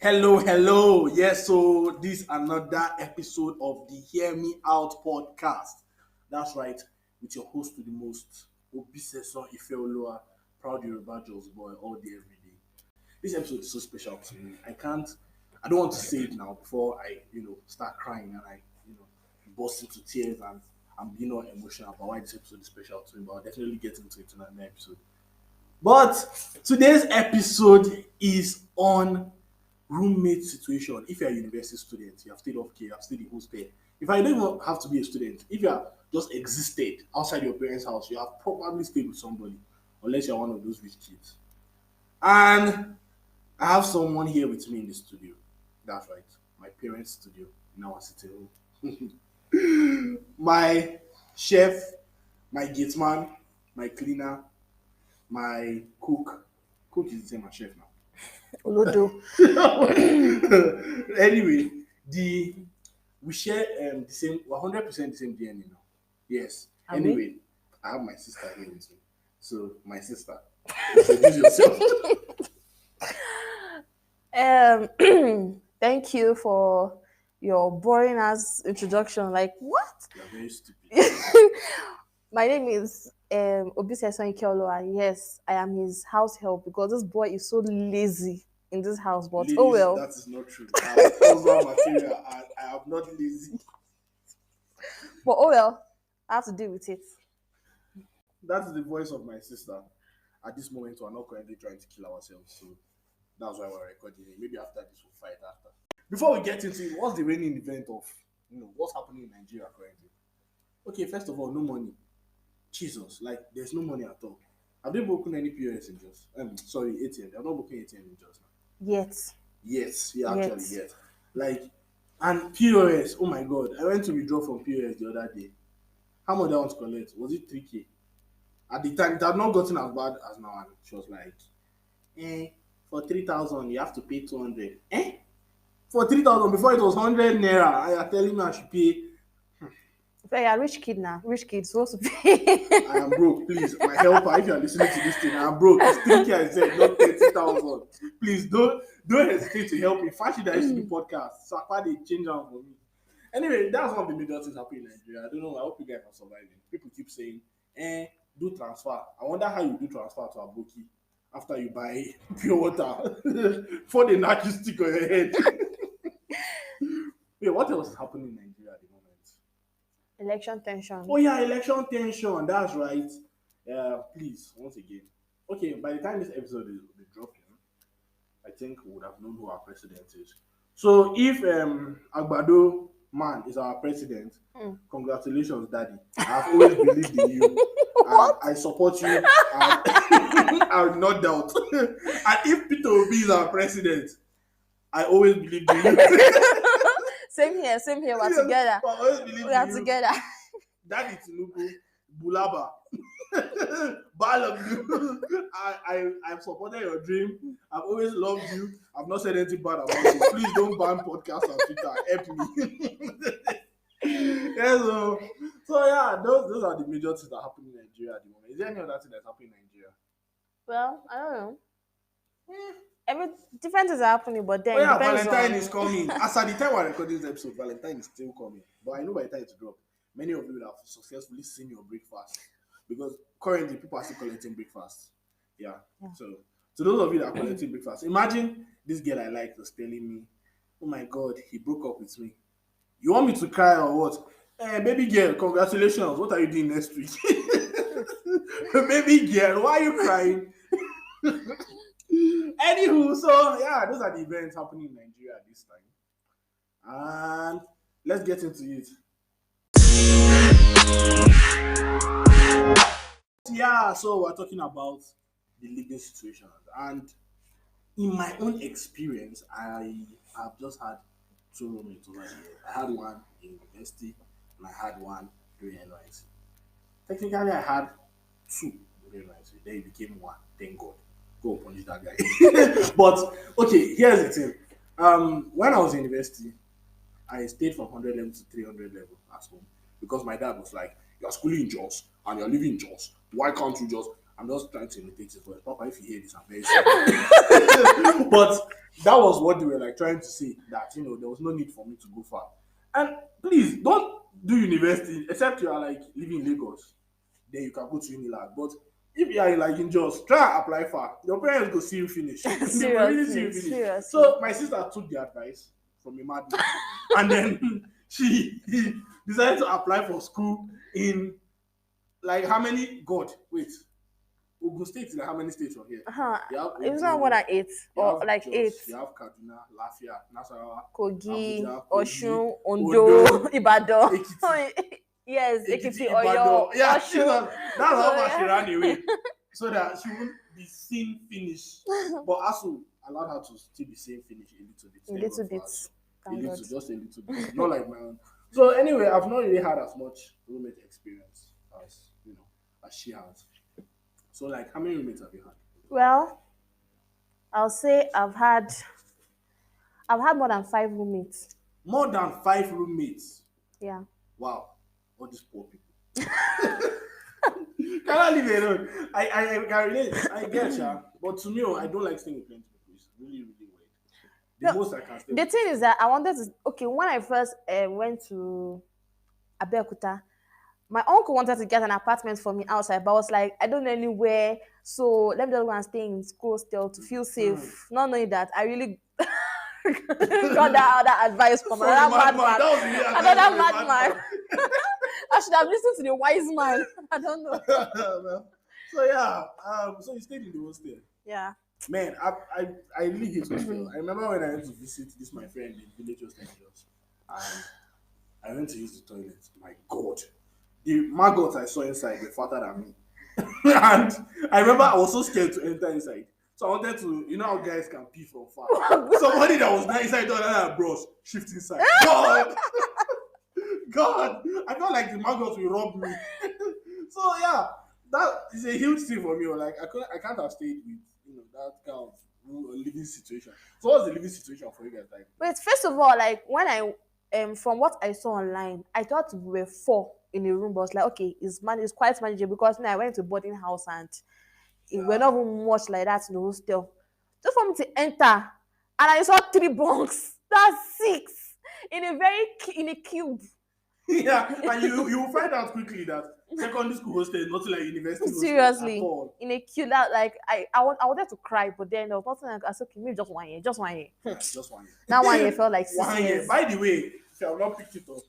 Hello, hello. Yes, so this another episode of the Hear Me Out podcast. That's right, with your host to the most, Obiseson Ifeoluwa, proud Yoruba Jos boy, all day, every day. This episode is so special to me. I don't want to say it now before I start crying and burst into tears and I'm being all emotional about why this episode is special to me, but I'll definitely get into it in another episode. But today's episode is on roommate situation. If you're a university student, you have stayed off care, you have stayed in hostel. If I don't even have to be a student, if you have just existed outside your parents' house, you have probably stayed with somebody, unless you're one of those rich kids. And I have someone here with me in the studio. That's right, my parents' studio in our sitting room. My chef, my gate man, my cleaner, my cook. Cook is the same as chef now. Olodo. Anyway, the we share the same 100% the same DNA now. Yes. Are we? Anyway, I have my sister here with me. So my sister, introduce yourself. Thank you for your boring ass introduction. Like what? You're very stupid. My name is Obiseson Ikeoloa. Yes, I am his house help because this boy is so lazy in this house. But Ladies, oh well. that is not true. I have husband material and I am not lazy. But oh well. I have to deal with it. That is the voice of my sister. At this moment, we're not currently trying to kill ourselves, so that's why we're recording it. Maybe after this, we'll fight after. Before we get into it, what's the reigning event of what's happening in Nigeria currently? Okay, first of all, no money. Jesus, like there's no money at all. Have they broken any POS in Jos? Sorry, ATM. They're not broken ATM in Jos now. Yet. Yes, yeah, Yet. actually, yes. Like, and POS. Oh my God, I went to withdraw from POS the other day. How much I want to collect? Was it 3K? At the time, it had not gotten as bad as now, and she was like, for 3,000, you have to pay 200. For 3,000, before it was 100 naira, and you're telling me I should pay. So you're a rich kid now. Rich kid supposed to pay. I am broke, please. My helper, if you are listening to this thing, I am broke. It's 3K I said, not 30,000. Please don't hesitate to help me. Fashi that used to do podcast. So I they change out for me. Anyway, that's one of the major things happening in Nigeria. I don't know. I hope you guys are surviving. People keep saying, do transfer. I wonder how you do transfer to Aboki after you buy pure water for the knock you stick on your head. Wait, what else is happening in Nigeria at the moment? Election tension. Oh yeah, election tension. That's right. Please, once again. Okay, by the time this episode is will be dropping, I think we would have known who our president is. So if Agbado man is our president, congratulations, Daddy. I've always believed in you. I support you. And I will not doubt. And if Peter Obi is our president, I always believed in you. Same here. We're Yes, together. I always believed We are in you. together. Daddy Tinubu, Bulaba, Ball of you. I've supported your dream. I've always loved you. I've not said anything bad about you. Please don't ban podcasts on Twitter. Help me. Yeah, so yeah, those are the major things that happen in Nigeria at the moment. Is there any other thing that's happening in Nigeria? Well, I don't know. Every different things are happening, but then Oh yeah, depends Valentine on... is coming. As at the time we're recording this episode, Valentine is still coming. But I know by the time it drop, many of you will have successfully seen your breakfast. Because currently people are still collecting breakfast. Yeah. So to those of you that are collecting breakfast, imagine this girl I like was telling me, oh my God, he broke up with me. You want me to cry or what? Baby girl, congratulations. What are you doing next week? Baby girl, why are you crying? Anywho, so yeah, those are the events happening in Nigeria at this time. And let's get into it. Yeah, so we're talking about the living situation. And in my own experience, I have just had two roommates over here. I had one in university and I had one during NYC. Technically, I had two during NYC. Then it became one. Thank God. Go punish that guy. But okay, here's the thing. When I was in university, I stayed from 100 level to 300 level at home because my dad was like, "You're schooling in Jos and you're living in Jos. Why can't you just?" I'm just trying to imitate his voice. Papa, if you hear this, I'm very sorry. But that was what they were like trying to say, that there was no need for me to go far. And please don't do university except you are like living in Lagos. Then you can go to Unilag. But if you are like in Jos, try and apply far. Your parents go see you finish. They will really see you Seriously, finish. seriously. So my sister took the advice from a madman, and then she decided to apply for school in like how many? God, wait. Ogun State is like how many states from here? You have It was not more Ogun, than 8 you or have like 8. Jos, you have Kaduna, Lafia, Nasarawa, Kogi, Abuja, Kogi, Oshun, Ondo, Ondo, Ibadan. Ekiti, Yes, Ekiti, Ekiti, Ibadan. Oyo, Yeah, Oshun. Jesus. That's how So, far she yeah. ran away. So that she wouldn't be seen finish. But ASU allowed her to still be seen finish a little bit. A Thank little God for bit. ASU. A Thank little, God. just a little bit. Not like my own. So anyway, I've not really had as much roommate experience as she has. So like, how many roommates have you had? Well, I'll say I've had more than 5 roommates. More than 5 roommates. Yeah. Wow, all these poor people. Cannot live alone. I can relate. I get ya. But to me, I don't like staying with plenty people. It's really, really weird. The No, most I can stay the with. thing is that I wanted to. Okay, when I first went to Abeokuta, my uncle wanted to get an apartment for me outside, but I was like, I don't know anywhere, so let me just go and stay in school still to feel safe. Not knowing that I really got that advice from From a another madman. madman. That was the real advice Another from a madman. I should have listened to the wise man. I don't know. Well, so yeah, so you stayed in the hostel. Yeah. Man, I really hate hostel. I remember when I went to visit this my friend in village hostel, and I went to use the toilet. My God, the maggots I saw inside were fatter than me. And I remember I was so scared to enter inside. So I wanted to, how guys can pee from far. Somebody that was not inside the other bros shift inside. God, God, I felt like the maggots will rob me. So yeah, that is a huge thing for me. Like I can't have stayed with that kind of living situation. So what's the living situation for you guys like? Wait, first of all, like when I from what I saw online, I thought we were 4 in a room, but I was like, okay, it's quite manageable because I went to boarding house and we're not even much like that in the hostel. Just for me to enter, and I saw 3 bunks. That's 6 in a cube. Yeah, and you will find out quickly that secondary school hostel is nothing like university hostel at Seriously, all. in a queue that like I wanted to cry, but then there was nothing like I said, okay, maybe just 1 year, just 1 year. Yeah, just 1 year. That 1 year felt like 6 1 year. years. By the way, if you have not picked it up,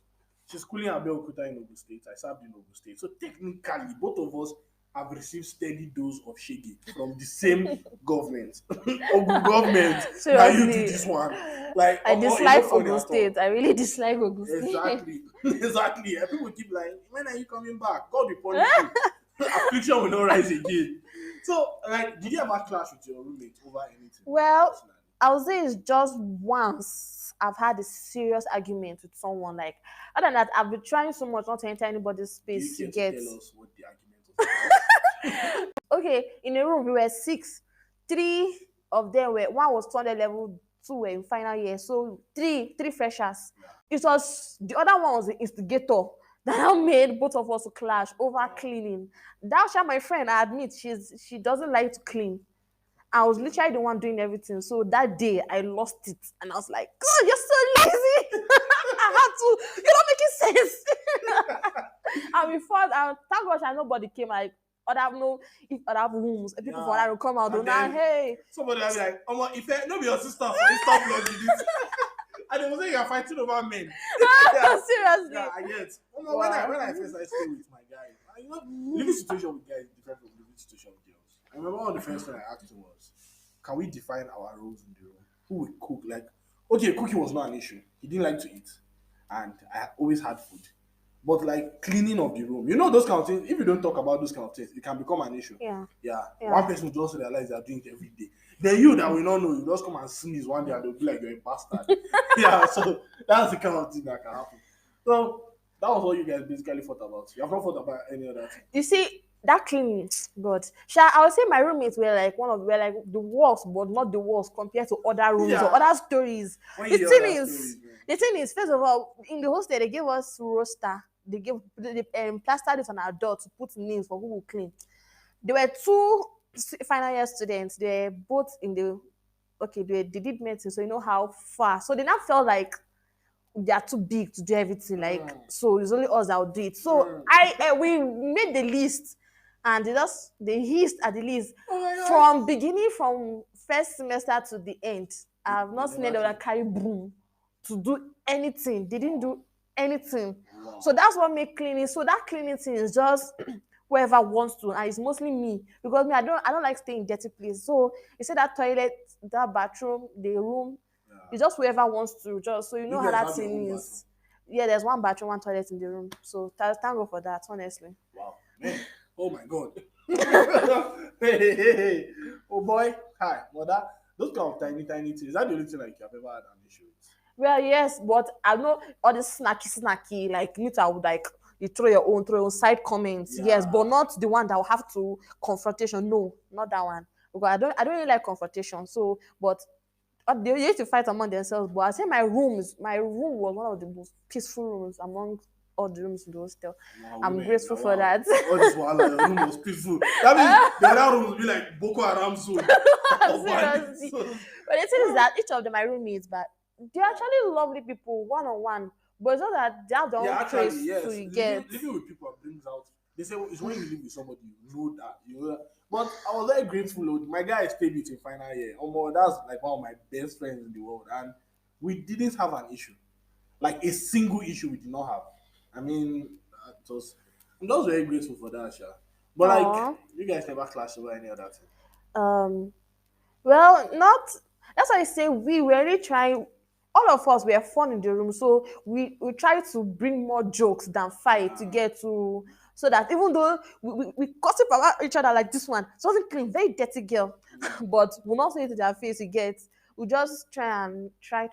she's schooling at Abeokuta in Ogun State. I served in Ogun State. So technically, both of us have received steady dose of shaggy from the same government. Ogun government. Now you do Seriously. this one. Like I it's dislike not funny Ogun at all. State. I really dislike Ogun State. Exactly. Exactly. And people keep like, when are you coming back? God will punish you. Affliction will not rise again. So, like, did you ever clash with your roommate over anything? Well, personally? I would say it's just once I've had a serious argument with someone. Like, other than that, I've been trying so much not to enter anybody's Do you space to care get. to tell us what the argument was about? Okay, in a room we were 6. 3 of them were, one was 200 level, 2 were in final year, so three freshers. It was the other one was the instigator that now made both of us to clash over cleaning. That my friend, I admit, she doesn't like to clean. I was literally the one doing everything. So that day I lost it, and I was like, God, you're so lazy. I had to. You're not making sense. And before, thank gosh, nobody came. Like, if other rooms, people from that will come out. And Now, then hey, somebody will be like, if it no be your sister, for you stop vlogging this. And they will say you're fighting over men. Yeah. seriously. Yeah, I get. When Wow. I first started staying with my guy, living situation with guys is different from living situation with girls. I remember one of the first thing I asked him was, can we define our roles in the room? Who would cook? Like, okay, cooking was not an issue. He didn't like to eat, and I always had food. But like cleaning of the room, those kind of things. If you don't talk about those kind of things, it can become an issue. Yeah. Yeah. Yeah. One person will just realize they are doing it every day. Then you that will not know, you just come and sneeze one day and they'll be like you're a bastard. Yeah, so that's the kind of thing that can happen. So that was what you guys basically thought about. You have not thought about any other thing. You see, that cleaning, God. I would say my roommates were like the worst, but not the worst compared to other rooms Yeah. or other stories. When The you thing hear other is, stories, man. the thing is, first of all, in the hostel they gave us roster. They plastered it on our door to put names for who will clean. There were two final year students. They were both in the okay. They did medicine, so you know how far. So they now felt like they are too big to do everything. Like so, it's only us that will do it. So we made the list, and they hissed at the list Oh my God. from beginning from first semester to the end. I have not They seen never anyone did. carry broom to do anything. They didn't do anything. Wow. So that's what make cleaning. So that cleaning thing is just whoever wants to, and it's mostly me because me I don't like staying in dirty place. So you said that toilet, that bathroom, the room, Yeah. it's just whoever wants to. Just so you know You how guys that have your thing own is. Yeah, there's one bathroom, one toilet in the room. So thank God for that, honestly. Wow, man. Oh my God. Hey. Oh boy. Hi, mother. Those kind of tiny things. Is that the only thing like you have ever had an issue with? Well, yes, but I know all this snacky, like me too, I would like you throw your own side comments. Yes, Yeah. but not the one that will have to confrontation. No, not that one. Because I don't really like confrontation. So, but they used to fight among themselves. But I say my room was one of the most peaceful rooms among all the rooms in the hostel. Wow, I'm women, grateful for wow. that. All this while your room was peaceful. That means the other rooms will be like Boko Haram zone. Or bandits Seriously. zone. But the thing is that each of them are roommates, but they're actually lovely people, one on one. But it's not that they have their Yeah, own actually, traits yes. to get. Living with people brings out. They say it's when you live with somebody, you know that. You know that. But I was very grateful. Lord. My guy stayed with in final year. That's like one of my best friends in the world, and we didn't have an issue, like a single issue. We did not have. I mean, I'm just very grateful for that, Sha. But Aw. like, you guys never clash over any other thing. Um, well, not. That's why I say we were really trying. All of us were fun in the room, so we try to bring more jokes than fight to get to, so that even though we gossip about each other like this one, so wasn't clean, very dirty girl, but we'll not say it to their face. You get, we just try and try,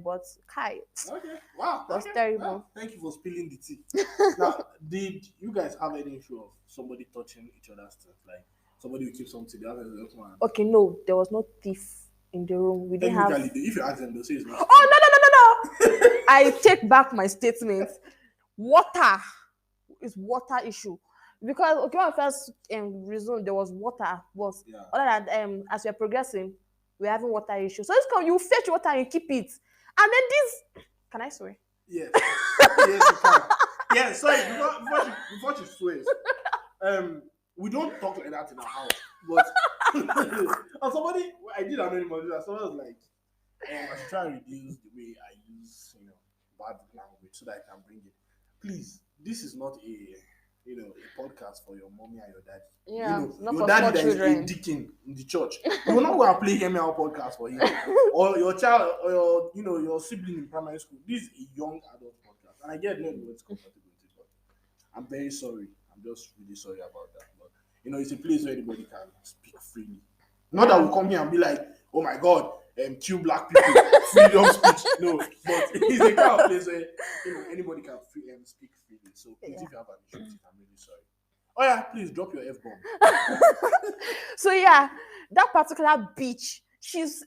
but Kai, Okay. Wow. that's Okay. terrible. Wow. Thank you for spilling the tea. Now, did you guys have any issue of somebody touching each other's stuff? Like somebody will keep something, the other one. Okay, no, there was no thief in the room. We didn't have. Technically, if you ask them, they'll say it's not. Oh no! I take back my statement. Water is water issue because okay, when I first resumed, there was water, but Yeah. other than as we are progressing, we're having water issue. So it's come, you fetch water and you keep it, and then this. Can I swear? Yes. Yes, you can. Yeah, sorry, before she swears, we don't talk like that in our house. But and somebody, I did anonymous, somebody was like, I should try and reduce the way I use, bad language so that I can bring it. Please, this is not a podcast for your mommy and your daddy. Yeah, not your for daddy small that is children. a deacon in the church. You will not go and play Hear Me Out podcast for him. Or your child, or your sibling in primary school. This is a young adult podcast. And I get no it's compatible with it, but I'm very sorry. I'm just really sorry about that. But it's a place where anybody can speak freely. Not that we'll come here and be like, oh my God, kill black people, freedom speech. No, but it's a kind of place where anybody can speak freely. So please, if you have an issue with it, I'm really sorry. Oh yeah, please drop your F-bomb. So yeah, that particular bitch, she's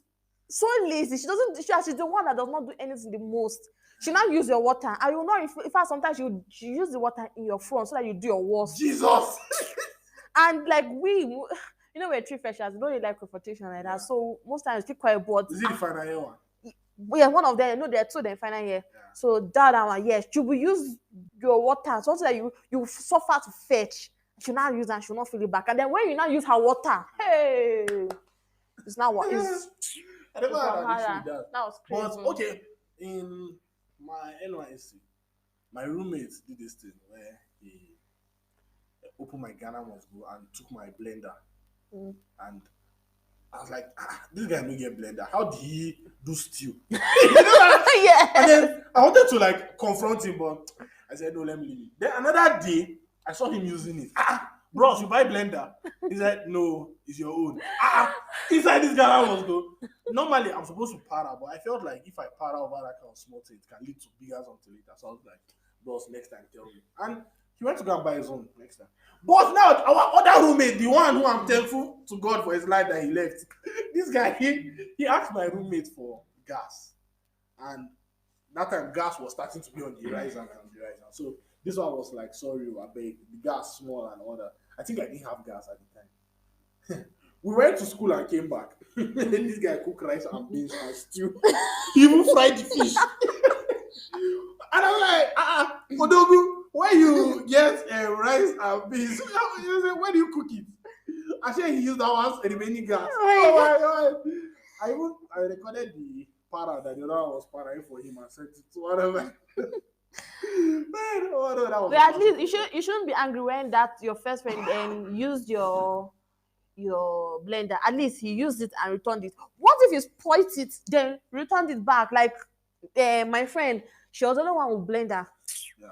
so lazy. She doesn't. She's the one that does not do anything the most. She now use your water, and you know if sometimes she use the water in your front so that you do your worst. Jesus. And like we're tree freshers. We don't really like confrontation like that. So most times keep quiet. But Is it the final year one? yeah, one of them. No, there are two. Then final year. Yeah. So that one, yes, she will use your water so that you suffer to fetch. She now use and she will not feel it back. And then when you now use her water, hey, it's not what is. I never had an issue with that. That was crazy. But okay, in my NYSC, my roommate did this thing where he opened my Ghana must go and took my blender. And I was like, this guy no get blender. How did he do stew? Yeah. And then I wanted to like confront him, but I said, no, let me leave it. Then another day, I saw him using it. Bros, you buy blender? He said, no, it's your own. Inside this Ghana must go. Normally, I'm supposed to para, but I felt like if I para over that kind of small thing, it can lead to bigger something later. So I was like, bros, next time tell me. And he went to go and buy his own next time. But now, our other roommate, the one who I'm thankful to God for his life that he left, this guy, he asked my roommate for gas. And that time, gas was starting to be on the rise and on the rise. So this one was like, sorry, I beg, the gas small and all that. I think I didn't have gas at the time. We went to school and came back. This guy cooked rice and beans and stew. He even fried the fish. And I'm like, Odogu, where you get rice and beans? He said, where do you cook it? I said he used that one remaining gas. Oh my god! I recorded the para that the other one was paraing for him and sent it to whatever. Man, oh no, that was. But at least you shouldn't be angry when that your first friend used your blender. At least he used it and returned it. What if he spoiled it then returned it back? Like my friend, she was the only one with blender. Yeah.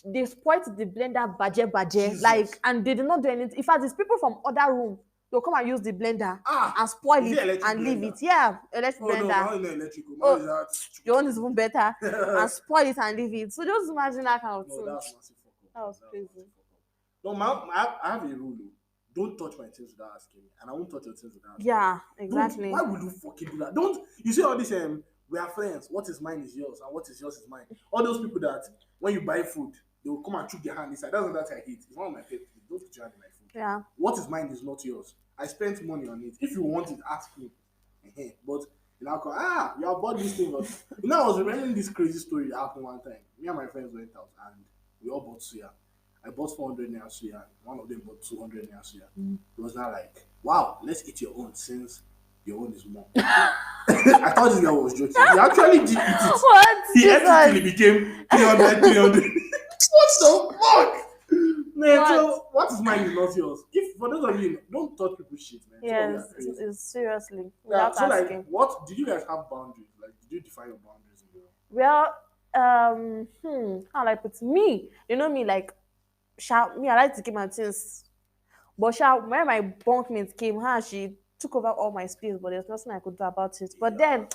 They spoiled the blender baje, Jesus. like, and they did not do anything. In fact, there's people from other room. They'll come and use the blender and spoil is it it electric and leave blender? it. Yeah, electric Oh no, blender. mine is electrical. Oh, Mine is that. Your own is even better. And spoil it and leave it. So just imagine that kind of No, thing. that's massive fuck up. That was That's crazy. massive fuck up. No, I have a rule. Don't touch my things without asking me, and I won't touch your things without asking Yeah, you. exactly. Why would you fucking do that? Don't you see all this? We are friends. What is mine is yours, and what is yours is mine. All those people that when you buy food, they will come and chook their hand inside. That's not that I hate. It's one of my pet peeves. Don't put your hand in my food. Yeah. What is mine is not yours. I spent money on it. If you want it, ask me. But you know, you have bought this thing. I was remembering this crazy story that happened one time. Me and my friends went out and we all bought suya. I bought 400 naira suya. And one of them bought 200 naira suya. It was not like, wow, let's eat your own since your own is more. I thought this guy was joking. He actually did eat it. What? He ate it till it became 300. What the fuck? Man, What? so what is mine is not yours. If for those of you, don't touch people's shit, man. Yes, So we are crazy. it's seriously. Yeah, Without so asking. like, what did you guys have boundaries? Like, did you define your boundaries in your Well, how like put me, you know me, like me, I like to keep my things. But when my bunkmate came, she took over all my space, but there's nothing I could do about it. But then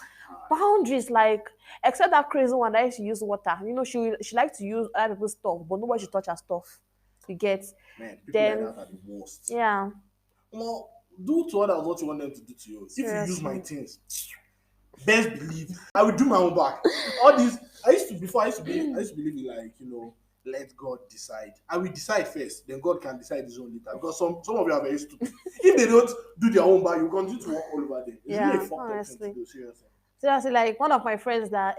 boundaries, like, except that crazy one that used to use water. You know, she likes to use other people's stuff, but nobody should touch her stuff. You get? man? People Then like that are the worst. yeah. Well, do to others what you want them to do to you. If you use my things, best believe I will do my own back. All these I used to believe in, like, let God decide. I will decide first, then God can decide his own later. Because some of you are very stupid. If they don't do their own back, you continue to walk all over them. It's really a fucked up thing to do, seriously. Seriously, like one of my friends that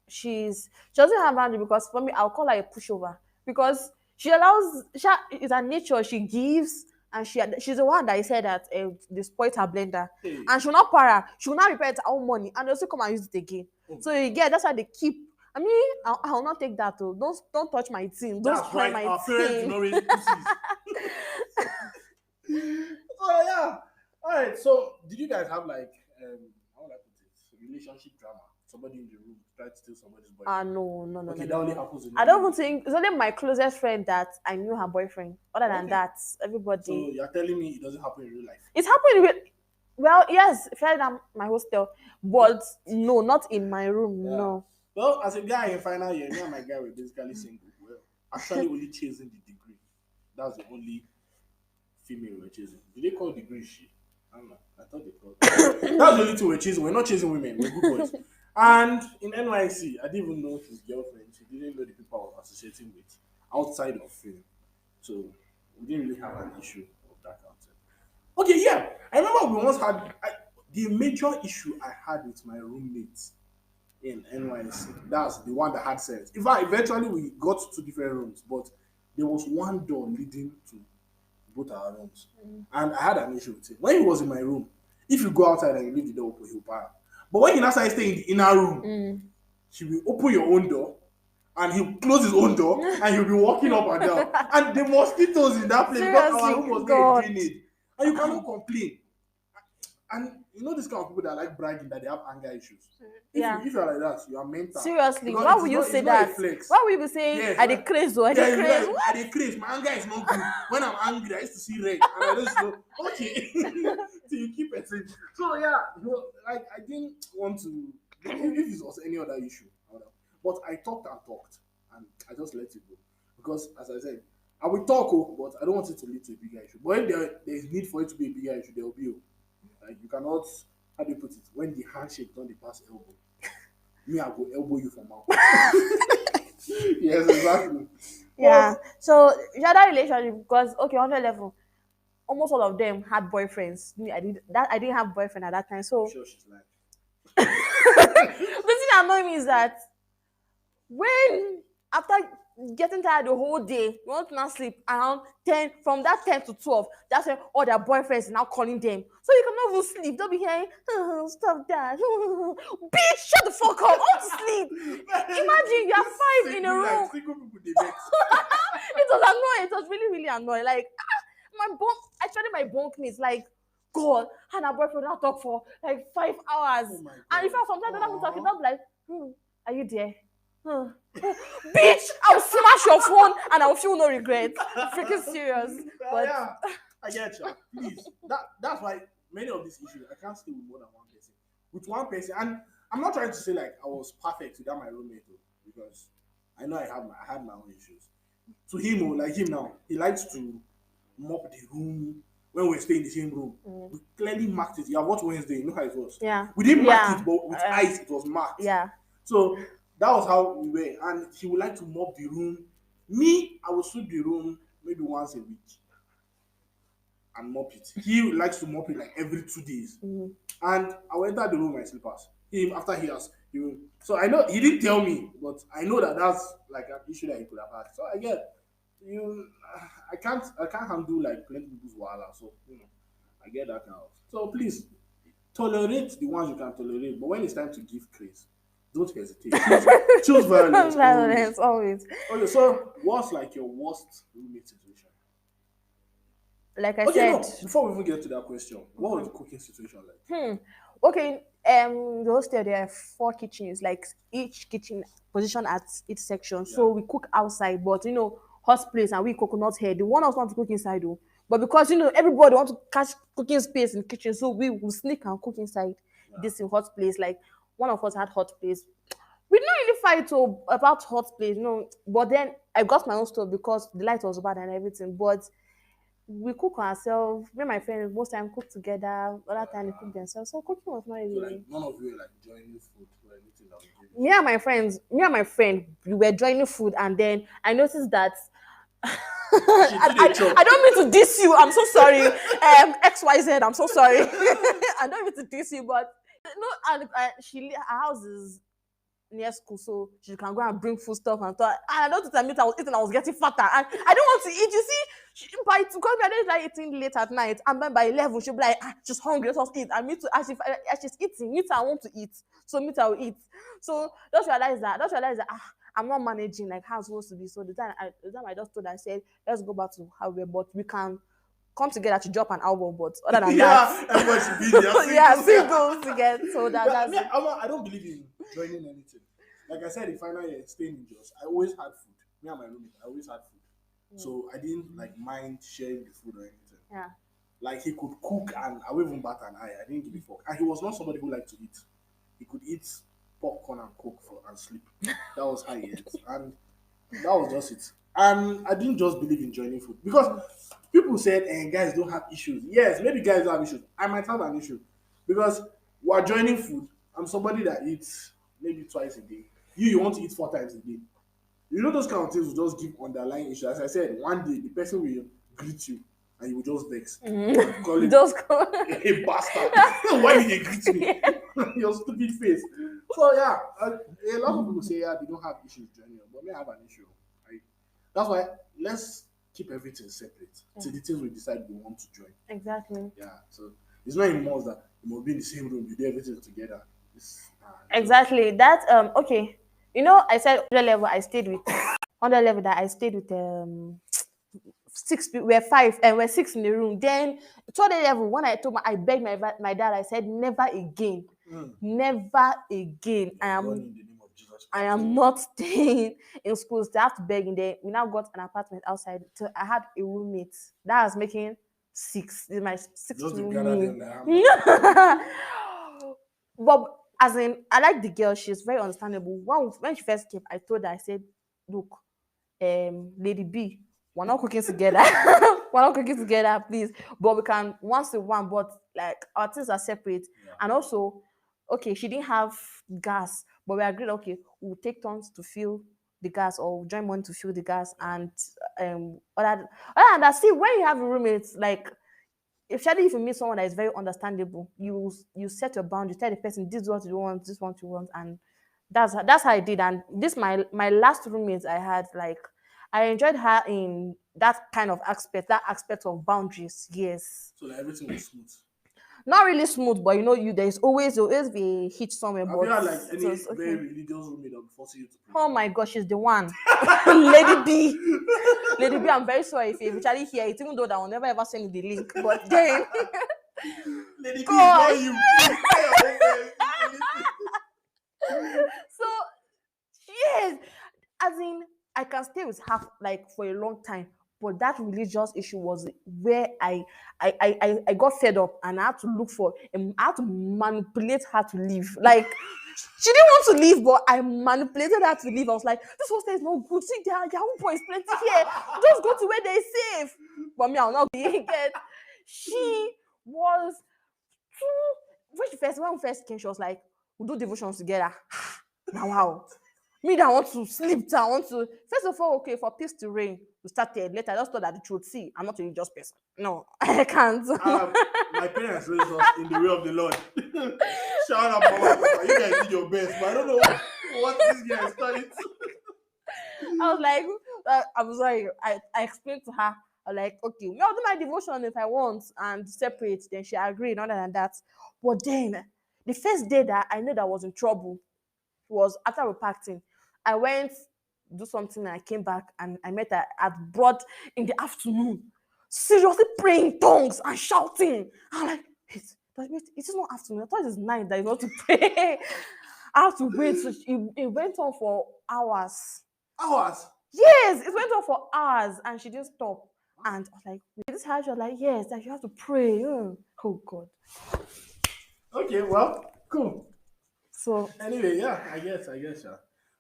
she doesn't have boundary, because for me I'll call her a pushover, because she is her nature, she gives, and she's the one that said that they spoiled her blender. Hey. And she'll not para, she'll not repair it her own money, and they'll still come and use it again. So you get, that's why they keep. I mean, I'll not take that too. Don't touch my thing. Don't That's spoil right. my Our parents do thing. not raise pussies. So yeah. All right. So did you guys have like how would I put it? Relationship drama? Somebody in the room tried to steal somebody's boyfriend. No. Okay, No. that only happens in I don't even think it's only my closest friend that I knew her boyfriend. Other than Okay. that, everybody. So you're telling me it doesn't happen in real life? It's happening with, well, yes, fair than my hostel, but no, not in my room. Yeah. No. Well, as a guy in final year, me and my guy were basically single. Well, actually only chasing the degree. That's the only female we're chasing. Did they call degree she? I don't know. I thought they called. That's the only two we're chasing. We're not chasing women. We're good boys. And in NYC, I didn't even know his girlfriend. She didn't know the people I was associating with outside of film. So we didn't really have an issue of that outside. Okay, yeah. I remember we once had the major issue I had with my roommates in NYC. That's the one that had sense. In fact, eventually we got to 2 different rooms, but there was one door leading to both our rooms. And I had an issue with him. When he was in my room, if you go outside and you leave the door open, he'll para. But when he now started staying in the inner room, he will open your own door and he'll close his own door and he'll be walking up and down. And the mosquitoes in that place, because our room was very drained. And you cannot complain. And you know this kind of people that like bragging that they have anger issues. If you're like that, you are mental. Seriously, Because why would you say that? Why would you be saying, Yes, I decrease, or I decrease? I decrease. My anger is not good. When I'm angry, I used to see red. And I just go, okay. So you keep it. So yeah, like I didn't want to, if it was any other issue. But I talked, and I just let it go. Because as I said, I will talk, but I don't want it to lead to a bigger issue. But if there is need for it to be a bigger issue, there will be. Like, you cannot, how do you put it? When the handshake don't pass elbow, me, I go elbow you from mouth. Yes, exactly. Yeah. So the other relationship, because okay, on the level, almost all of them had boyfriends. Me, I didn't have boyfriend at that time. I'm So sure she's like, the thing that annoyed me is that when after getting tired the whole day, you want to now sleep around 10, from that 10 to 12, that's when all their boyfriends are now calling them. So you cannot even sleep. Don't be hearing, oh, stop that. Bitch, shut the fuck up. I want to sleep. Imagine you are five in a single, room. like single people they vex. It was annoying. It was really, really annoying. Like, my bunk, actually, my bunk mates, like, God, and her boyfriend not talk for like 5 hours. Oh my And if God. I sometimes don't talking, Aw. I'll be like, are you there? Bitch, I'll smash your phone and I'll feel no regret. Freaking serious. But Yeah, I get you. Please, that's why many of these issues I can't stay with more than one person. With one person, and I'm not trying to say like I was perfect without my roommate though, because I know I had my own issues. To him, oh, like him now, he likes to mop the room when we stay in the same room. We clearly marked it. You have watched Wednesday, you know how it was. yeah. We didn't mark Yeah. it, but with ice it was marked. Yeah. So that was how we were. And he would like to mop the room. Me, I will sweep the room maybe once a week and mop it. He likes to mop it like every 2 days. And I will enter the room in my slippers. Him after he will. So I know he didn't tell me, but I know that that's like an issue that he could have had. So I get you. I can't handle like plenty people's wahala. So I get that kind of. So please tolerate the ones you can tolerate, but when it's time to give grace, don't hesitate. Choose violence always. Violence, always. Okay, so what's like your worst roommate situation? Like I Okay, said, no. Before we even get to that question, what was the cooking situation like? okay, the hostel there are 4 kitchens, like each kitchen position at each section. So Yeah. we cook outside, but hot place and we coconut head. The one of us want to cook inside though. But because everybody want to catch cooking space in kitchen, so we will sneak and cook inside this in hot place. Like one of us had hot place. We didn't really fight about hot place, But then I got my own stove because the light was bad and everything. But we cook ourselves. Me and my friends most time cook together. Other time they cook themselves. So cooking was not So like really. none of you were like joining food or anything that was given. Me and my friend, we were joining food, and then I noticed that. She did a chop. I don't mean to diss you. I'm so sorry. XYZ. I'm so sorry. I don't mean to diss you, but no. And her house is near school, so she can go and bring food stuff and stuff. And I don't think I was eating, I was getting fatter. And I don't want to eat. You see, because I don't like eating late at night. And then by 11, she'll be like, she's hungry, let us eat. And me too, as she's eating, me too, I want to eat. So me too, I will eat. So just realize that, I'm not managing like how it's supposed to be. So the time I just told her, I said, let's go back to how we were, but we can come together to drop an album. But other than that, everybody should be there. yeah, singles together. So that's it. I don't believe in joining anything. Like I said, in final year, staying in Jos, I always had food. Me and my roommate, I always had food. So I didn't like mind sharing the food or anything. Yeah. Like he could cook and I would even bat an eye. I didn't give a fuck. And he was not somebody who liked to eat. He could eat popcorn and coke and sleep. That was how he ate. And that was just it. And I didn't just believe in joining food. Because people said, guys don't have issues. Yes, maybe guys don't have issues. I might have an issue. Because while joining food, I'm somebody that eats maybe twice a day. You want to eat 4 times a day. Those kind of things will just give underlying issues. As I said, one day the person will greet you and you will just vex. Call it Just go. a bastard. Why did they greet me? Your stupid face. So yeah, a lot of people say they don't have issues joining, but me I have an issue. That's why let's keep everything separate till the things we decide we want to join. Exactly. Yeah. So it's not in must that you must be in the same room, you do everything together. Exactly. That okay. I said 100 level I stayed with 100 level that I stayed with 6 people. We're 5 and we're 6 in the room. Then 200 level when I told I begged my dad, I said never again. Never again. In the name of Jesus I Christ. am not staying in schools. They have to beg in there. We now got an apartment outside. So I had a roommate. That was making 6. This is my 6th Just to roommate. gather them there. But as in, I like the girl. She's very understandable. When she first came, I told her, I said, look, Lady B, we're not cooking together. We're not cooking together, please. But we can once in one, but like our things are separate. Yeah. And also, okay, she didn't have gas, but we agreed, okay, we'll take turns to fill the gas or we'll join money to fill the gas. And other than that, see, when you have roommates, like especially if you meet someone that is very understandable, you set your boundaries, tell the person this is what you want, this is what you want, and that's how I did. And this my last roommate I had, like I enjoyed her in that kind of aspect, that aspect of boundaries. Yes, So like everything was smooth. not really smooth, but you there's always be a hitch somewhere. Have you But had like it any was very okay. religious roommate that would force you to pray? Oh my gosh, she's the one. Lady B. Lady B, I'm very sorry if you eventually hear it, even though that will never ever send you the link. But then, Lady B, gosh. not you. Please, tell your own friends. So, yes, as in, I can stay with her like for a long time. But that religious issue was where I got fed up, and I had to look for, I had to manipulate her to leave. Like, she didn't want to leave, but I manipulated her to leave. I was like, this hostel is not good. See, there are Yahoo boys plenty here. Just go to where they're safe. But me, I'll not be get. She was too. When we first came, she was like, we'll do devotions together. Now, wow. Me that want to sleep, that I want to. First of all, okay, for peace to reign, we started. Later, I just thought that the truth. See, I'm not a religious person. No, I can't. My parents raised us in the way of the Lord. Shout out, Mama and Papa. You guys did your best, but I don't know what this guy is starting to. I was like, I'm sorry. I explained to her. I was like, okay, I'll do my devotion if I want and separate. Then she agreed, other than that. But then, the first day that I knew that I was in trouble was after we packed in. I went do something and I came back and I met her at broad in the afternoon, seriously praying in tongues and shouting. I'm like, it is not afternoon. I thought it's night that you want to pray. I have to wait. So it went on for hours. Hours? Yes, it went on for hours and she didn't stop. And I was like, this house, you're like, yes, that you have to pray. Oh God. Okay, well, cool. So Anyway, yeah, I guess, yeah.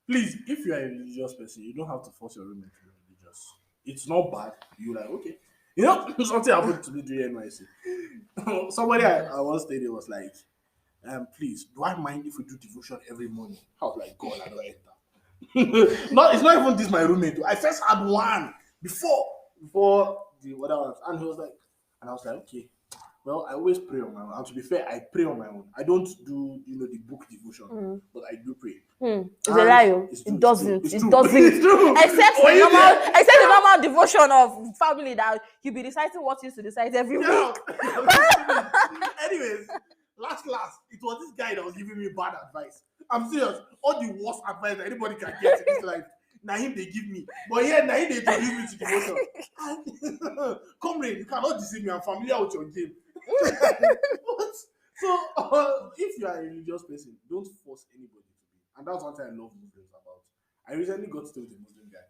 Please, if you are a religious person, you don't have to force your roommate to be religious. It's not bad. You like, okay. You know, something happened to me during NYC. Somebody I once stayed there was like, please, do I mind if we do devotion every morning? I was like, God, I don't enter. It's not even this my roommate. I first had one before the other ones, and he was like, and I was like, okay. Well, I always pray on my own. And to be fair, I pray on my own. I don't do, the book devotion, but I do pray. it's a lie. It's true, It doesn't. it's It true. doesn't. It's true. Except Oh, the you normal, there? except the normal devotion of family that you be reciting what you used to recite every week. Yeah. Anyways, last class, it was this guy that was giving me bad advice. I'm serious. All the worst advice that anybody can get in this life, now him they give me. But yeah, now him they introduce me to devotion. Comrade, you cannot deceive me. I'm familiar with your game. What? So, if you are a religious person, don't force anybody to be. And that's one thing I love Muslims about. I recently got to stay with a Muslim guy.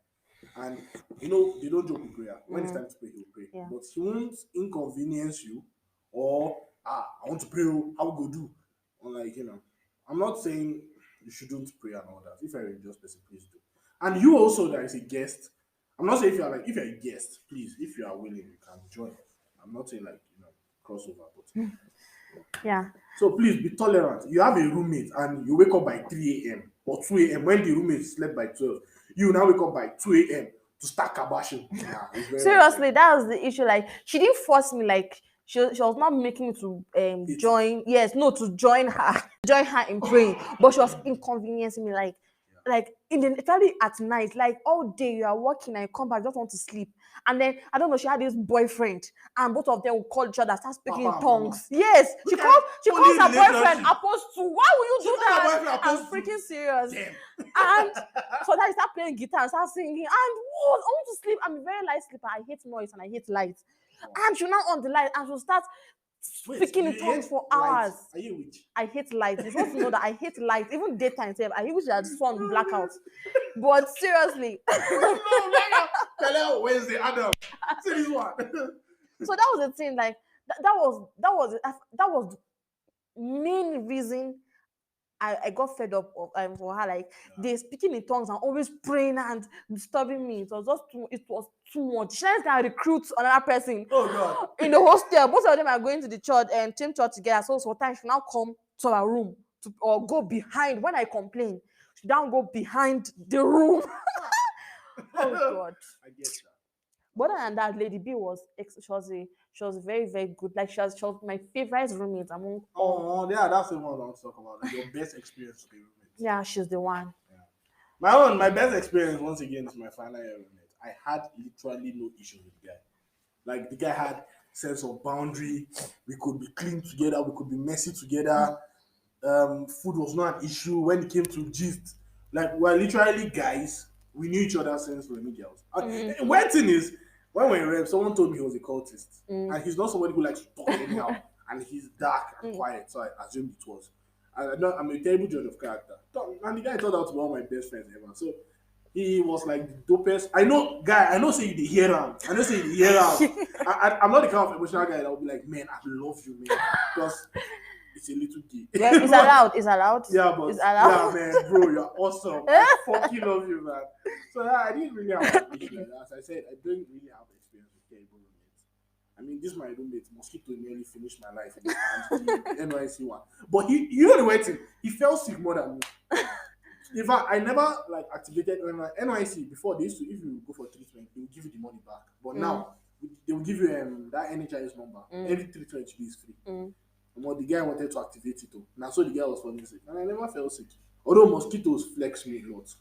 And, they don't joke with prayer. When it's time to pray, he'll pray. Yeah. But he won't inconvenience you or, I want to pray, how we go do? Or like, I'm not saying you shouldn't pray and all that. If you're a religious person, please do. And you also, that is a guest. I'm not saying if you're a guest, please, if you are willing, you can join. I'm not saying crossover, but Yeah. so please be tolerant. You have a roommate and you wake up by 3 a.m. or 2 a.m. when the roommate slept by 12. You now wake up by 2 a.m. to start kabashing. Yeah, it's very Seriously, unfair. that was the issue. Like, she didn't force me. Like, she was not making me to join. Yes, no, to join her, join her in praying. But she was inconveniencing me. Like in the especially at night, like all day you are working and you come back, just want to sleep. And then I don't know, she had this boyfriend, and both of them will call each other, start speaking in Papa, tongues. Yes, she Look at calls her boyfriend relationship. Apostle. Why will you She do call her that? boyfriend I'm Apostle. freaking serious. Damn. And so that I start playing guitar and start singing. And what? I want to sleep. I'm a very light sleeper. I hate noise and I hate light. And she'll now on the light and she'll start speaking in tongues for hours. Are you a witch? I hate light. You're supposed to know that I hate light. Even daytime, I wish I had sun blackout. But seriously. No, Hello, Wednesday, Adam. See this one. So that was the thing. Like that was the main reason I got fed up of for her. Like they speaking in tongues and always praying and disturbing me. It was too much. She can recruit another person. Oh God. In the hostel. Both of them are going to the church and team church together. So sometimes she now come to our room or go behind. When I complain, she don't go behind the room. Oh God. I get that. But other than that, Lady B She was very, very good. Like she was my favorite roommate among all. Oh, yeah, that's the one I want to talk about. Like your best experience with the roommate. Yeah, she's the one. My best experience once again is my final year roommate. I had literally no issue with the guy. Like the guy had sense of boundary. We could be clean together. We could be messy together. Food was not an issue when it came to gist. Like we're literally guys. We knew each other since we were girls. And weird thing is, when we were in rep, someone told me he was a cultist, and he's not somebody who likes to talk anyhow. And he's dark and quiet, so I assumed it was. And I know I'm a terrible judge of character. And the guy turned out to be one of my best friends ever. So he was like the dopest. I know say you dey hear am. I know say you dey hear am. I'm not the kind of emotional guy that will be like, man, I love you, man. Because it's a little gay. Yeah, it's allowed. It's allowed. Yeah, but It's allowed. yeah, man, bro, you're awesome. I fucking love you, man. So yeah, I didn't really have an issue like that. As I said, I didn't really have experience with terrible roommates. I mean, this is my roommate, Mosquito, nearly finished my life in the NYC one. But you know the way thing, he fell sick more than me. In fact, I never like activated NYC before. They used to, if you go for treatment, they will give you the money back. But now they will give you that NHIS number. Every treatment is free. But the guy wanted to activate it too. Now so the guy was falling sick. And I never fell sick. Although mosquitoes flex me a lot.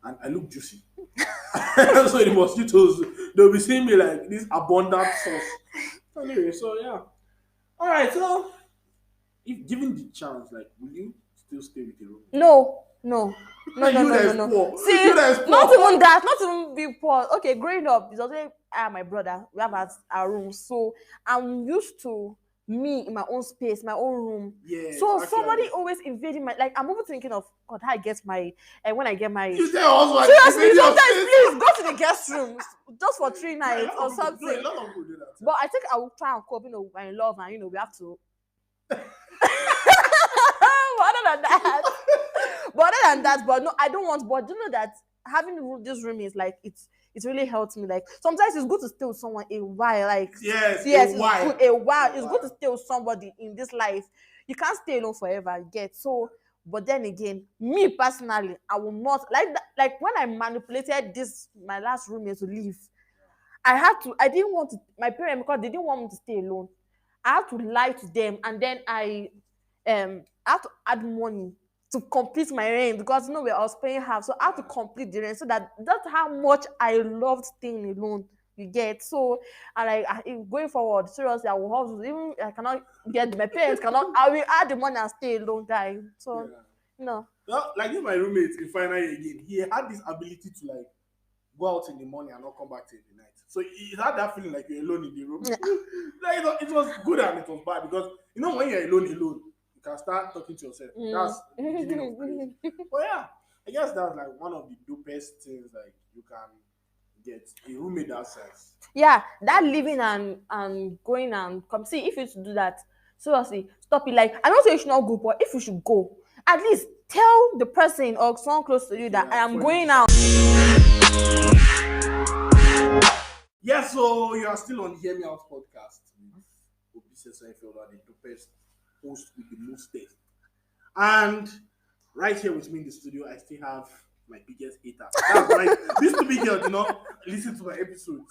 And I look juicy. So the mosquitoes, they'll be seeing me like this abundant sauce. Anyway, so yeah. Alright, so if given the chance, like, will you still stay with your room? No. No, You that is no. poor. See, You that is poor. not even that, not even be poor. Okay, growing up, it's also I and my brother, we have our room. So I'm used to me in my own space, my own room. Yes, So actually. somebody always invading my, like, I'm even thinking of God, how I get married, and when I get married. You say also Seriously, sometimes please go to the guest room just for 3 nights or No, a something. lot of people do that. But I think I will try and cope, my love, and we have to. But other than that, but no, I don't want. But do you know that having this room is like it's really helps me. Like sometimes it's good to stay with someone a while. Like Yes, yes, a while. it's good a while. It's good to stay with somebody in this life. You can't stay alone forever. Get so. But then again, me personally, I will not like that. Like when I manipulated my last roommate to leave, I didn't want to. My parents, because they didn't want me to stay alone, I had to lie to them, and then I had to add money to complete my rent because I was paying half, so I had to complete the rent. So that's how much I loved staying alone. You get so, and going forward, seriously, I will hustle. Even I cannot get my parents cannot. I will add the money and stay alone, guy. So no. Well, like if my roommate in final year again, he had this ability to like go out in the morning and not come back till the night. So he had that feeling like you're alone in the room. Like it was good and it was bad because when you're alone, you can start talking to yourself. That's the beginning of crazy. But yeah, I guess that's like one of the dopest things like you can get a roommate that sense. Yeah, that living and going and come. See, if you should do that, seriously, stop it. Like I don't say you should not go, but if you should go, at least tell the person or someone close to you that I am going out. Yeah, so you are still on Hear Me Out podcast with Obise Seinfeld, the dopest host with the most taste. And right here with me in the studio, I still have my biggest hater. That's right. This two big girl did not listen to my episodes.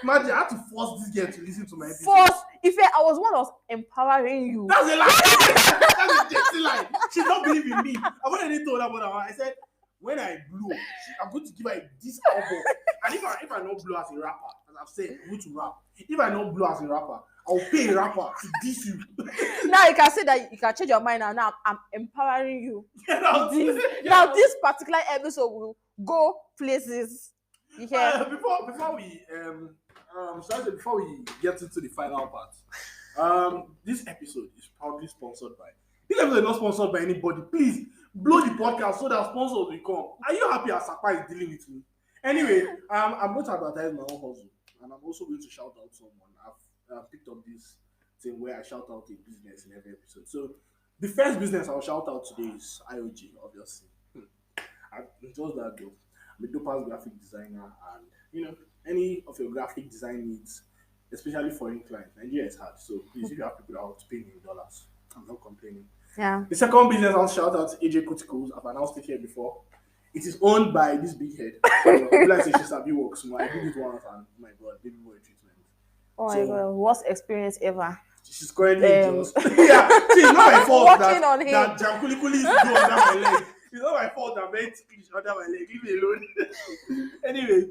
Imagine I had to force this girl to listen to my episodes. Force. If I was one that was empowering you. That's a lie. That's a dirty lie. She don't believe in me. I already told her about that. I said, when I blow, I'm going to give her this album. And if I don't blow as a rapper, as I've said, I'm going to rap. If I don't blow as a rapper, I'll pay a rapper to diss you. Now you can say that you can change your mind and now I'm empowering you. Now this particular episode will go places. You hear? Before we get into the final part, this episode is proudly sponsored by. This episode is not sponsored by anybody. Please blow the podcast so that sponsors will come. Are you happy as Sapa is dealing with me? Anyway, I'm going to advertise my own hustle, and I'm also going to shout out someone. I've picked up this thing where I shout out a business in every episode. So the first business I'll shout out today is IOG, obviously. It's just that though. I'm a dope graphic designer, and any of your graphic design needs, especially foreign clients, Nigeria is hard. So please, if you have people that want to pay me in dollars, I'm not complaining. Yeah. The second business I'll shout out to AJ Cuticles. I've announced it here before. It is owned by this big head. Like say she sabi work small. I did it once and my God, baby boy treatment. Oh my So god, worst experience ever. she's currently Um, just yeah. See, it's not my fault Working on that him. that jam kuli kuli is go under my leg. It's not my fault that men ticklish under my leg. Leave me alone. Anyway,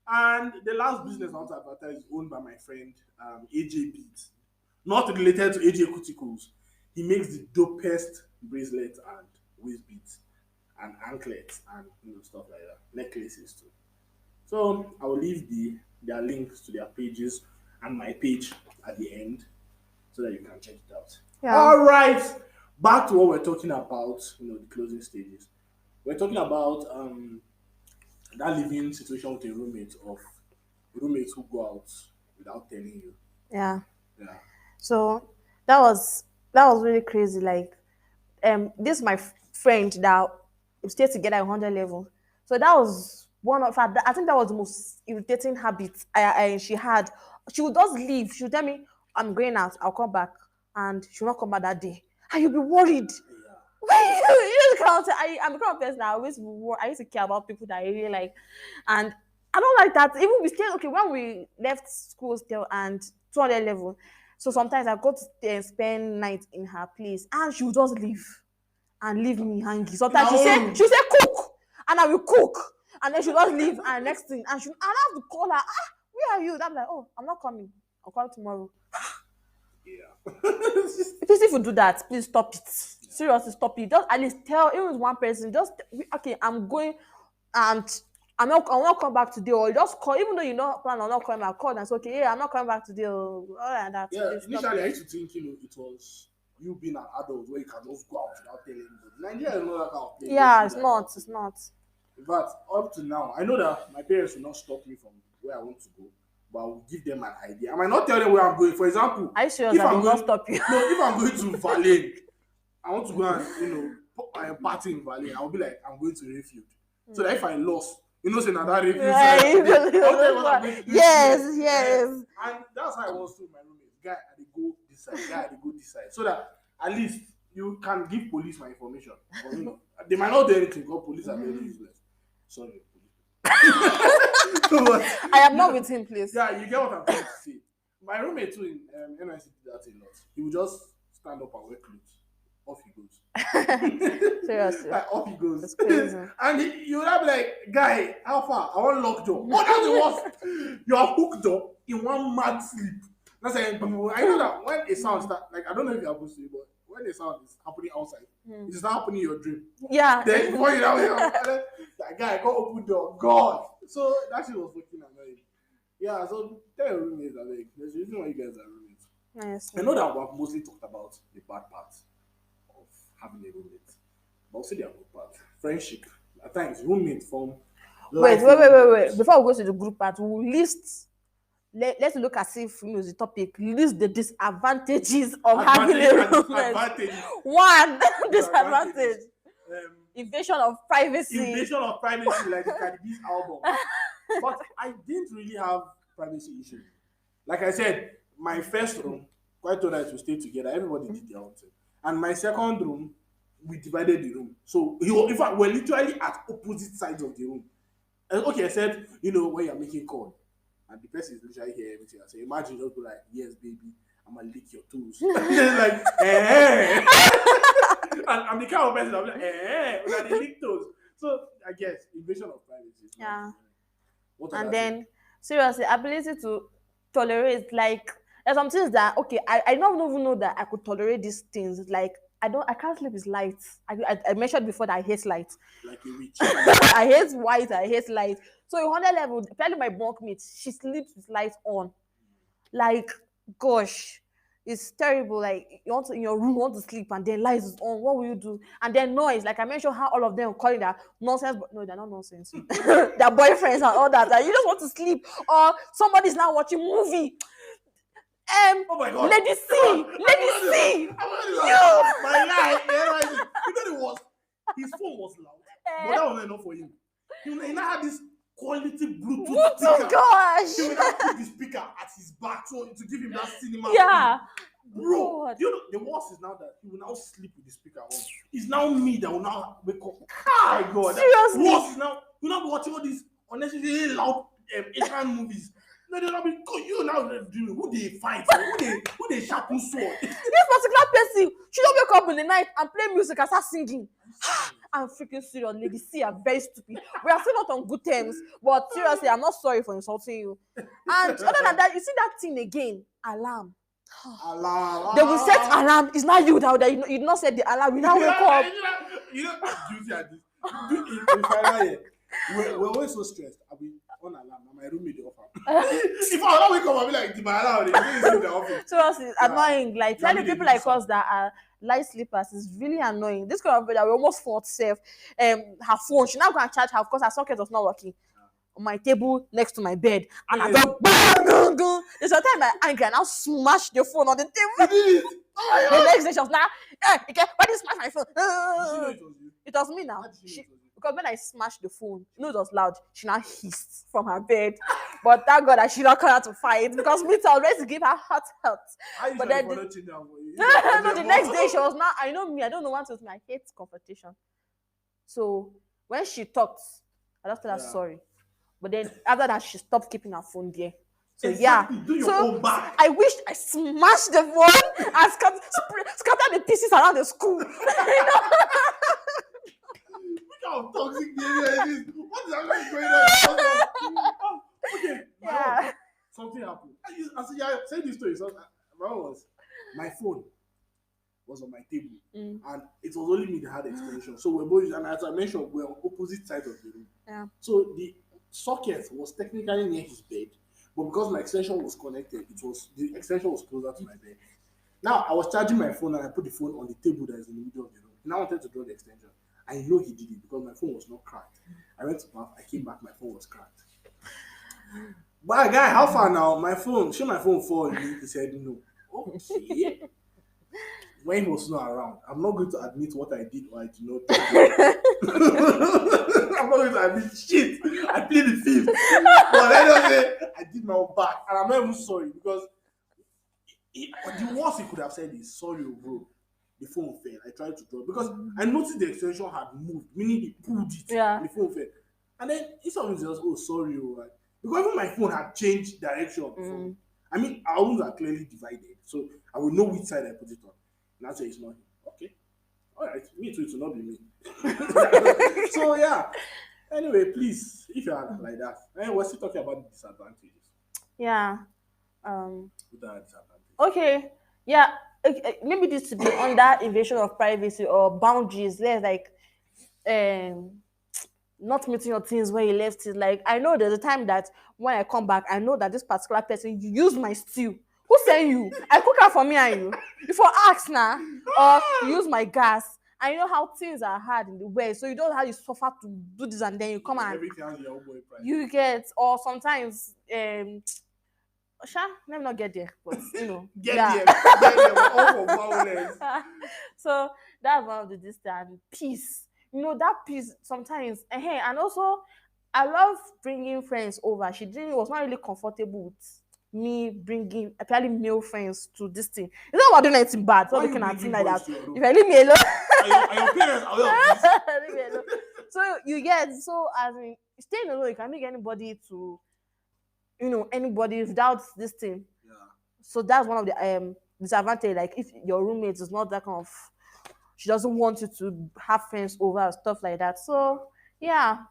and the last business I want to advertise is owned by my friend AJ Beats. Not related to AJ Cuticles. He makes the dopest bracelets and waist beads and anklets and stuff like that. Necklaces too. So I will leave their links to their pages and my page at the end so that you can check it out. Yeah. All right, back to what we're talking about. The closing stages. We're talking about that living situation with a roommate of roommates who go out without telling you. Yeah. Yeah. So that was really crazy. Like, this is my friend that we stayed together at 100 level. So that was one of her. I think that was the most irritating habit she had. She would just leave. She would tell me, "I'm going out. I'll come back," and she'll not come back that day. And you'll be worried. Yeah. You just can't. I'm the kind of person that I used to care about people that I really like, and I don't like that. Even we still okay when we left school still and 200 level. So sometimes I go to stay and spend night in her place, and she will just leave and leave me hanging. Sometimes No. she say cook, and I will cook, and then she just leave. And next thing, and I have to call her. Where are you? I'm like, oh, I'm not coming. I'll come tomorrow. Yeah. Please, if you do that, please stop it. Seriously, stop it. Just at least tell even with one person. Just okay, I'm going, and I will not come back today. Or just call, even though you don't plan on not coming back. Call and say, okay, yeah, I'm not coming back today. All right, that. Yeah, Please stop initially it. I used to think, it was you being an adult where you can just go out without telling anybody. Nigeria is not that kind of place. Yeah, Let's it's do that. not. It's not. But up to now, I know that my parents will not stop me from where I want to go, but I will give them an idea. I might not tell them where I'm going. For example, Are you serious? if I I'm will going, not stop you. no, if I'm going to Valais, I want to go and party in Valais. I'll be like, I'm going to Rayfield. So that if I lost, say now that Rayfield. Right. I'll tell you what I'm going to do. Yes. And that's how I was to my roommate. Guy, I dey go this side. Guy, I dey go this side. So that at least you can give police my information. But, they might not do anything because police are very useless. Sorry. But, I am not with him, please. yeah, you get what I'm trying to say. My roommate too in NYC did that a lot. He would just stand up and wear clothes. Off he goes. Seriously. Like, off he goes. It's crazy. And you would have like, guy, how far? I want locked door. Oh, that's the worst. You are hooked up in one mad sleep. That's like, I know that when a sound start, like, I don't know if it happens to you, but when a sound is happening outside, it's not happening in your dream. Yeah. Then before you know, that guy can't open door. God. So that shit was fucking annoying. Yeah, so tell your roommates that like, there's a reason why you guys are roommates. Nice. I know that we've mostly talked about the bad part of having a roommate, but also the good part. Friendship. At times, roommate form. Wait. Before we go to the group part, we'll list. Let's look at if the topic. List the disadvantages of having a roommate. Advantage. One disadvantage: invasion of privacy. Invasion of privacy, like the Cardi B's album. But I didn't really have privacy issues. Like I said, my first room, quite alright, we stayed together. Everybody did their own thing. And my second room, we divided the room. So in fact, we're literally at opposite sides of the room. And okay, I said, when you're making call, and the person is literally here everything. I say, imagine just be like, yes, baby, I'm gonna lick your toes. Like, and I'm the kind of person I'm like, when they lick toes. So I guess invasion of privacy. Yeah. What And other then seriously, ability to tolerate, like, there's some things that I don't even know that I could tolerate these things. Like, I can't sleep with lights. I mentioned before that I hate lights. like a witch. I hate white, I hate light. So in 100 level, apparently my bunkmate, she sleeps with lights on. Like, gosh, it's terrible. Like, you want to, in your room, you want to sleep and then lights is on. What will you do? And then noise. Like I mentioned, how all of them calling that nonsense, but no, they're not nonsense. Their boyfriends and all that. Like, you just want to sleep, or somebody's now watching movie. Oh my God. Lady C. My guy, the worst. His phone was loud, but that was not enough for him. He now had this quality Bluetooth Oh speaker. gosh. He will now put the speaker at his back so to give him that cinema. Yeah. Bro, God. the worst is now that he will now sleep with the speaker on. It's now me that will now wake up. My God. Seriously? Worse is now, you now be watching all these unnecessarily loud Asian movies. No, they'll be you now. Who they fight? Who they sharpen sword? This particular person, she don't wake up in the night and play music and start singing. I'm freaking serious, lady. See, I'm very stupid. We are still not on good terms, but seriously, I'm not sorry for insulting you. And other than that, you see that thing again, alarm. Allah. They will set alarm. It's not you that you did not set the alarm. You now wake up. Do you see at this? In final year, we're always so stressed. I'll be on alarm. And my roommate dey off am. If I don't wake up, I'll be like, my alarm. They in the office. Seriously, it's annoying. Like Yeah, telling they people do like so. us that are light sleepers is really annoying. This kind of that we almost fought safe. Her phone, she now go and charge her because her socket was not working. On my table next to my bed, and I go bang, go. There's a time I angry and I smash the phone on the table. The next day she was now, okay, why did you smash my phone? Did she know it was you? It was me now. How did she know it was you? Because when I smashed the phone, you know it was loud. She now hissed from her bed. But thank God that she not come out to fight because me too, I was ready to give her hot health. How you But try then to the- follow change am for you? No, the next day she was not. I know me. I don't know what was my hate confrontation. So when she talked, I just told her Yeah. sorry. But then after that, she stopped keeping her phone there. So Exactly, yeah, do your so own back. I wish I smashed the phone and scattered the pieces around the school. Look how toxic the area is. What is actually going on? Oh, okay. Yeah. Something happened. As you are saying this story, my phone was on my table, and it was only me that had the extension. So we're both, and as I mentioned, we're on opposite sides of the room. Yeah. So the socket was technically near his bed, but because my extension was connected, the extension was closer to my bed. Now I was charging my phone and I put the phone on the table that is in the middle of the room. Now I wanted to draw the extension. I know he did it because my phone was not cracked. I went to bath, I came back, my phone was cracked. But guy, how far now? My phone fall. He said no. Okay. When he was not around, I'm not going to admit what I did or I did not do. I'm not going to admit shit. I plead the fifth. But let us say I did my own back, and I'm not even sorry because the worst he could have said is sorry, bro. The phone fell. I tried to draw because I noticed the extension had moved, meaning he pulled it. Yeah. And the phone fell. And then instead of just, oh, sorry, right? Because even my phone had changed direction before. I mean, our homes are clearly divided, so I will know which side I put it on. And that's why it's not him. Okay. All right. Me too, it will not be me. So, yeah. Anyway, please, if you are like that, we're still talking about the disadvantages. Yeah. What are disadvantages? Okay. Yeah. Maybe this to be under invasion of privacy or boundaries. There's like not meeting your things where you left it. Like I know there's a time that when I come back, I know that this particular person you used my stew. Who sent you? I cook her for me and you. Before ask now, or you use my gas. I know how things are hard in the West, so you don't have to suffer to do this and then you come and Everything has your own boy price. you get, or sometimes let me not get there, but you know, Get yeah. there. We're all for violence. So that's one of the distance. Peace. You know, that peace sometimes. And also, I love bringing friends over. She was not really comfortable with me bringing, apparently, male friends to this thing. It's not about doing anything bad. It's not Why looking you at me bringing like boys that. to your room? If I leave me alone. Are your parents aware of this? Leave me alone. So you get, so as in staying alone, you can make anybody to, anybody without this thing. Yeah. So that's one of the disadvantage. Like if your roommate is not that kind of, she doesn't want you to have friends over and stuff like that. So yeah,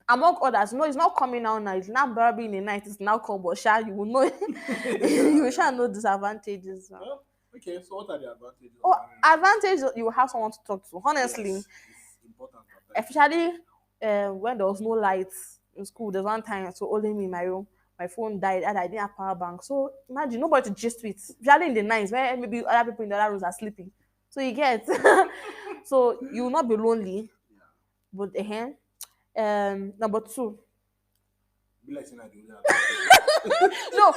among others, it's not coming out now. It's not probably in the night. It's now come, but you will know. You will know disadvantages. Well, okay, so what are the advantages? Oh, advantage you will have someone to talk to. Honestly, Yes, it's important. especially when there was no lights in school. There's one time, so only me in my room. My phone died and I didn't have power bank. So imagine nobody to gist with. Especially in the nights where maybe other people in the other rooms are sleeping. So you get, so you will not be lonely. Yeah. But number two. Be like saying I do that. No.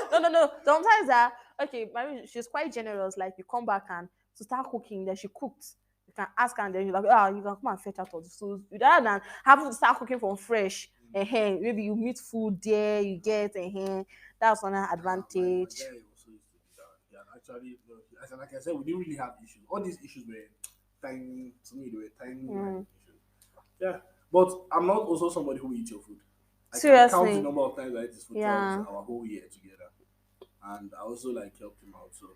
Sometimes okay, she's quite generous. Like you come back and to start cooking, then she cooked. You can ask her and then you're like, you can come and fetch out of the food. Rather than having to start cooking from fresh. Maybe you meet food there, you get that's another advantage. My guy also used to do that. Yeah, actually, like I said, we didn't really have issues. All these issues were tiny. To me, they were tiny issues. Yeah, but I'm not also somebody who eats your food. I can count the Seriously. number of times I ate his food Yeah. throughout our whole year together. And I also like helped him out, so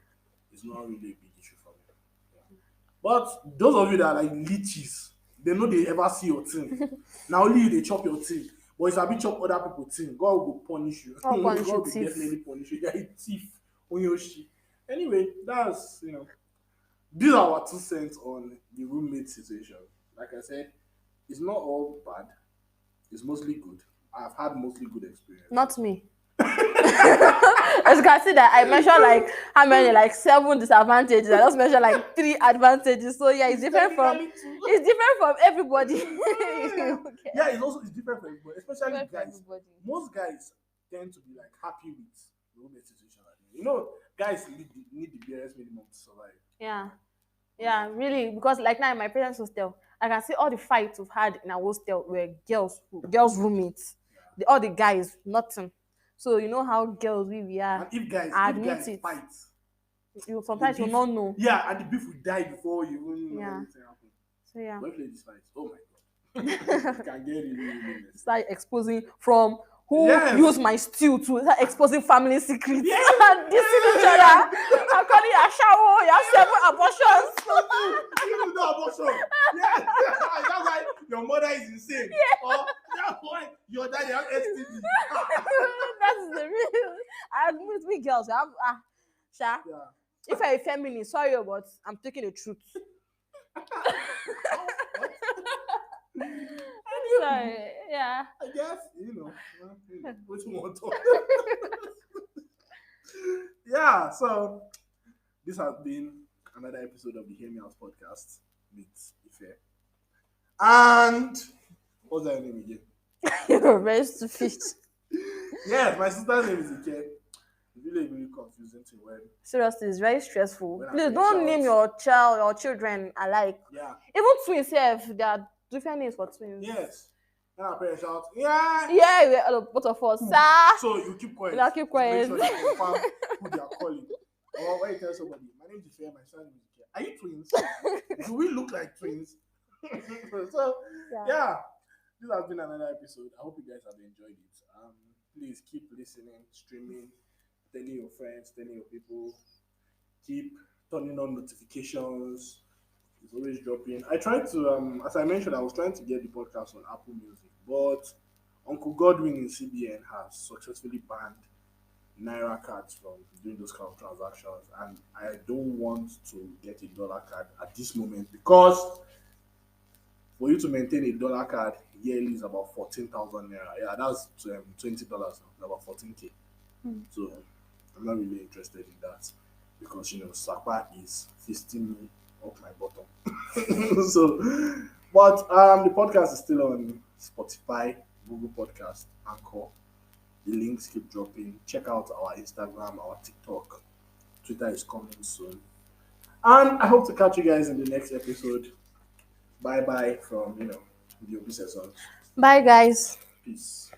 it's not really a big issue for me. Yeah. But those of you that are like leeches, they know they ever see your thing. Now only you they chop your thing. But if I be chop other people's thing, God will punish you. God punish you, God will thief. definitely punish you. You're a thief on your shit. Anyway, that's these are our 2 cents on the roommate situation. Like I said, it's not all bad. It's mostly good. I've had mostly good experience. Not me. As you can see that I mentioned like how many, like 7 disadvantages. I just mentioned like 3 advantages. So yeah, it's different from everybody. Yeah, it's different for everybody, especially Different for guys. everybody. Most guys tend to be like happy with roommate situation. Guys need the barest minimum to survive. Yeah, really, because like now in my parents' hostel, I can see all the fights we've had in our hostel were girls roommates. All the guys, nothing. So you know how girls we are. And if guys fight, You sometimes you beef, not know. yeah, and the beef will die before you even know anything happen. So yeah. When we play this fight, oh my god, it can get really messy. Start exposing from who Yes. used my stew to start exposing family secrets. Yes. And dissing each other. I'm calling you a shower. You have 7 abortions. You do abortion. Yeah. That's why your mother is insane. Yeah. Or that's why your dad has STD. That's the real. I agree with me, girls. I have Sha. Yeah. If I'm a feminist, sorry, but I'm taking the truth. Sorry, yeah. I guess what you want to talk. Yeah, so this has been another episode of the Hear Me Out podcast with Ife. And what's her name again? You're very stupid. Yes, my sister's name is Ike. It's really confusing to when. Seriously, it's very stressful. When I Please say don't shout. name your children alike. Yeah. Even twins, there are different names for twins. Yes. When our parents shout, yeah. Yeah, we're all both of us. Sir. So you keep quiet. Yeah, keep quiet. Make sure you confirm who they are calling. Or when you tell somebody, my name is Ife, my son is Ike. Are you twins? Do we look like twins? So yeah, this has been another episode. I hope you guys have enjoyed it. Please keep listening, streaming, telling your friends, telling your people. Keep turning on notifications. It's always dropping. I tried to, as I mentioned, I was trying to get the podcast on Apple Music, but Uncle Godwin in CBN has successfully banned Naira cards from doing those kind of transactions, and I don't want to get a dollar card at this moment because for you to maintain a dollar card yearly is about 14,000 naira. Yeah, that's $20, about 14K. So I'm not really interested in that because Sapa is fisting me up my bottom. So, but the podcast is still on Spotify, Google Podcast, Anchor. The links keep dropping. Check out our Instagram, our TikTok. Twitter is coming soon. And I hope to catch you guys in the next episode. Bye bye from the Obi Session. Bye, guys. Peace.